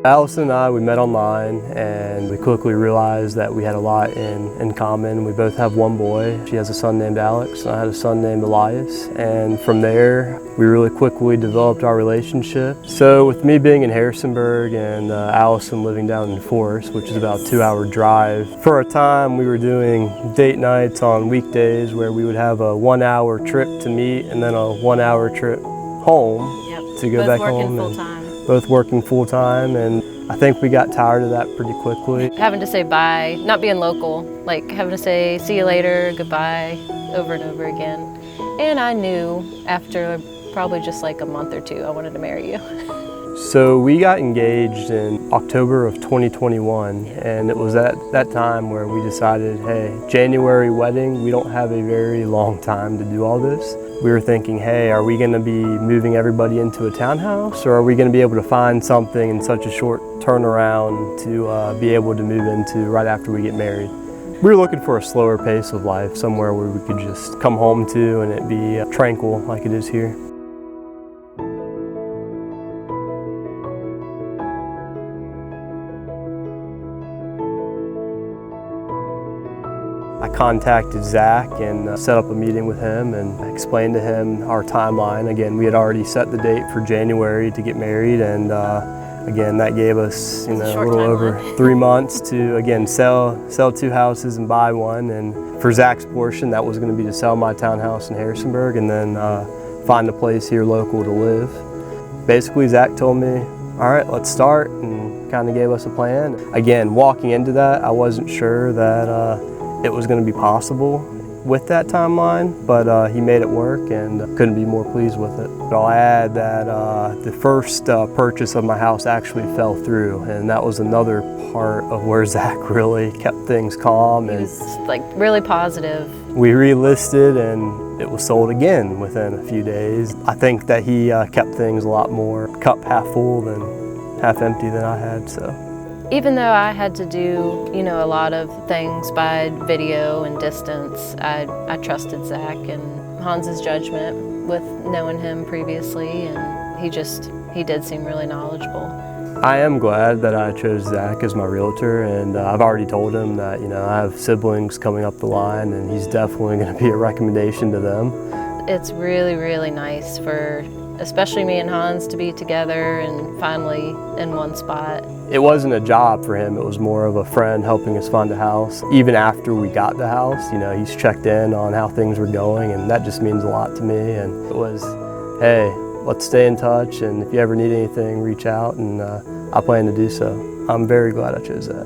Allison and I, we met online and we quickly realized that we had a lot in common. We both have one boy. She has a son named Alex and I had a son named Elias. And from there, we really quickly developed our relationship. So with me being in Harrisonburg and Allison living down in Forest, which is about a 2-hour drive, for a time we were doing date nights on weekdays where we would have a 1-hour trip to meet and then a 1-hour trip home to go back home. Both working full-time, and I think we got tired of that pretty quickly. Having to say bye, not being local, like having to say see you later, goodbye, over and over again. And I knew after probably just like a month or two, I wanted to marry you. So we got engaged in October of 2021, and it was at that time where we decided, hey, January wedding, we don't have a very long time to do all this. We were thinking, hey, are we going to be moving everybody into a townhouse, or are we going to be able to find something in such a short turnaround to be able to move into right after we get married? We were looking for a slower pace of life, somewhere where we could just come home to and it be tranquil like it is here. I contacted Zach and set up a meeting with him and explained to him our timeline. Again, we had already set the date for January to get married, and again, that gave us a little over 3 months to again sell 2 houses and buy one. And for Zach's portion, that was going to be to sell my townhouse in Harrisonburg and then find a place here local to live. Basically, Zach told me, all right, let's start, and kind of gave us a plan. Again, walking into that, I wasn't sure that it was going to be possible with that timeline, but he made it work and couldn't be more pleased with it. But I'll add that the first purchase of my house actually fell through, and that was another part of where Zach really kept things calm. He was like really positive. We relisted and it was sold again within a few days. I think that he kept things a lot more cup half full than half empty than I had. So. Even though I had to do, a lot of things by video and distance, I trusted Zach and Hans's judgment with knowing him previously, and he did seem really knowledgeable. I am glad that I chose Zach as my realtor, and I've already told him that, I have siblings coming up the line, and he's definitely going to be a recommendation to them. It's really, really nice for especially me and Hans to be together and finally in one spot. It wasn't a job for him, it was more of a friend helping us find a house. Even after we got the house, he's checked in on how things were going, and that just means a lot to me. And it was, hey, let's stay in touch, and if you ever need anything, reach out, and I plan to do so. I'm very glad I chose that.